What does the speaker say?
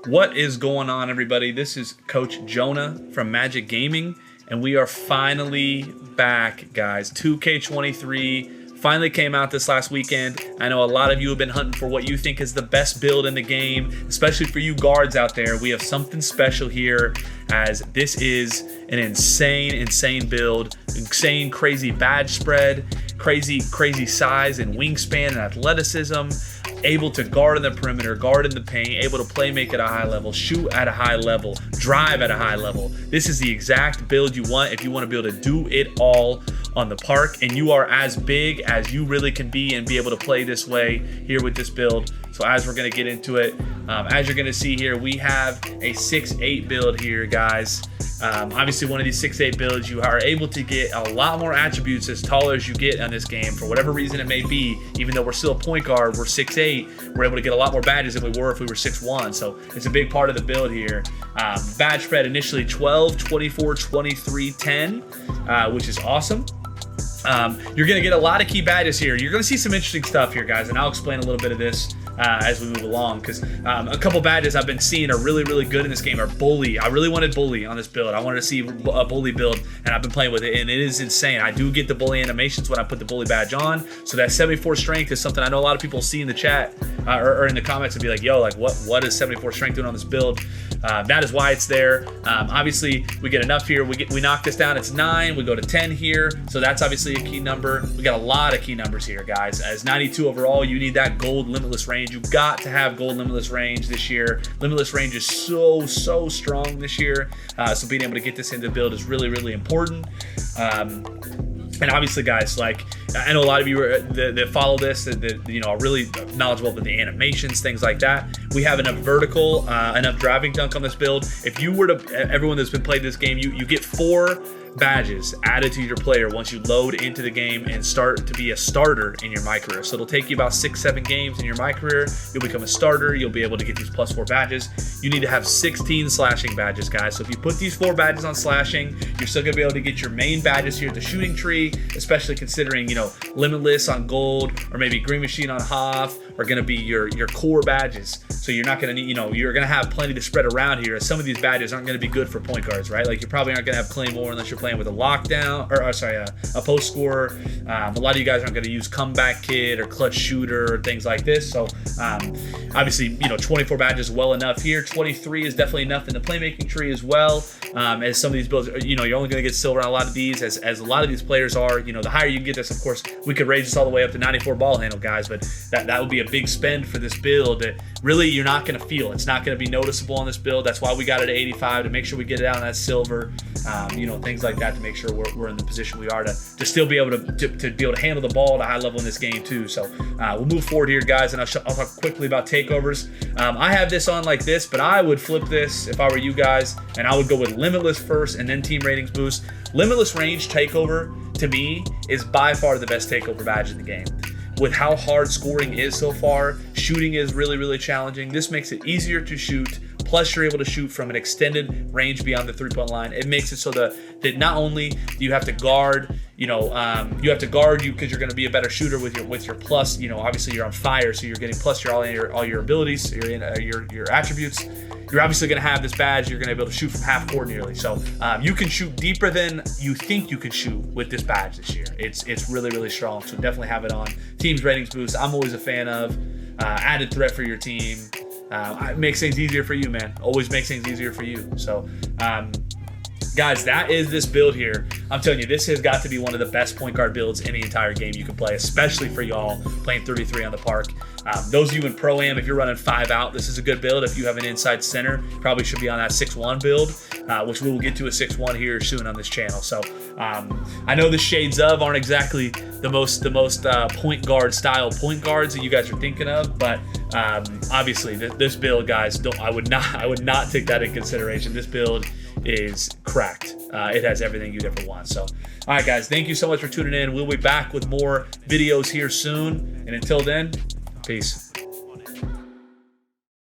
What is going on, everybody? This is Coach Jonah from Magic Gaming, and we are finally back, guys. 2K23 finally came out this last weekend. I know a lot of you have been hunting for what you think is the best build in the game, especially for you guards out there. We have something special here, as this is an insane build, insane, crazy badge spread, crazy size and wingspan and athleticism, able to guard in the perimeter, guard in the paint, able to play make at a high level, shoot at a high level, drive at a high level. This is the exact build you want if you want to be able to do it all on the park, and you are as big as you really can be and be able to play this way here with this build. So as we're going to get into it, as you're going to see here, we have a 6'8 build here, guys. Obviously, one of these 6'8 builds, you are able to get a lot more attributes as taller as you get on this game. For whatever reason it may be, even though we're still a point guard, we're 6'8", we're able to get a lot more badges than we were if we were 6'1". So it's a big part of the build here. Badge spread initially 12, 24, 23, 10, which is awesome. You're going to get a lot of key badges here. You're going to see some interesting stuff here, guys, and I'll explain a little bit of this as we move along, because a couple badges I've been seeing are really good in this game are Bully. I really wanted Bully on this build. I wanted to see a Bully build, and I've been playing with it, and it is insane. I do get the Bully animations when I put the Bully badge on, so that 74 strength is something I know a lot of people see in the chat or in the comments and be like, yo, like what is 74 strength doing on this build? That is why it's there. Obviously, we get enough here. We knock this down. It's 9. We go to 10 here, so that's obviously a key number. We got a lot of key numbers here, guys. As 92 overall, you need that gold limitless range. You've got to have gold limitless range this year. Limitless range is so strong this year. So being able to get this into the build is really important. And obviously, guys, like, I know a lot of you that follow this, that you know, are really knowledgeable about the animations, things like that. We have enough vertical, enough driving dunk on this build. If you were to, everyone that's been playing this game, you get 4 badges added to your player once you load into the game and start to be a starter in your my career. So it'll take you about 6-7 games in your my career. You'll become a starter. You'll be able to get these +4 badges. You need to have 16 slashing badges, guys. So if you put these 4 badges on slashing, you're still gonna be able to get your main badges here at the shooting tree, especially considering, you know, limitless on gold or maybe green machine on Hoff are gonna be your core badges. So you're not gonna need, you know, you're gonna have plenty to spread around here, as some of these badges aren't gonna be good for point guards, right? Like, you probably aren't gonna have Claymore unless you're playing with a lockdown, or a post scorer. A lot of you guys aren't going to use comeback kid or clutch shooter or things like this. So obviously, you know, 24 badges well enough here. 23 is definitely enough in the playmaking tree as well. As some of these builds, you know, you're only going to get silver on a lot of these, as a lot of these players are. You know, the higher you get this, of course, we could raise this all the way up to 94 ball handle, guys, but that would be a big spend for this build that really you're not going to feel. It's not going to be noticeable on this build. That's why we got it at 85, to make sure we get it out on that silver. You know, things like that, to make sure we're in the position we are to still be able to be able to handle the ball at a high level in this game too. So we'll move forward here, guys, and I'll talk quickly about takeovers. I have this on like this, but I would flip this if I were you guys, and I would go with limitless first and then team ratings boost. Limitless range takeover, to me, is by far the best takeover badge in the game. With how hard scoring is so far, shooting is really challenging. This makes it easier to shoot. Plus, you're able to shoot from an extended range beyond the 3-point line. It makes it so that not only do you have to guard, you know, you have to guard you because you're going to be a better shooter with your plus. You know, obviously you're on fire, so you're getting plus all your abilities, your attributes. You're obviously going to have this badge. You're going to be able to shoot from half court nearly. So you can shoot deeper than you think you can shoot with this badge this year. It's really strong. So definitely have it on. Teams ratings boost, I'm always a fan of. Added threat for your team. It makes things easier for you, man. Always makes things easier for you. So, guys, that is this build here. I'm telling you, this has got to be one of the best point guard builds in the entire game you can play, especially for y'all playing 33 on the park. Those of you in Pro-Am, if you're running 5 out, this is a good build. If you have an inside center, probably should be on that 6'1 build, which we will get to a 6'1 here soon on this channel. So I know the shades of aren't exactly the most point guard style point guards that you guys are thinking of, but obviously this build, guys, I would not take that in consideration. This build is cracked. It has everything you'd ever want. So, all right, guys, thank you so much for tuning in. We'll be back with more videos here soon, and until then, peace.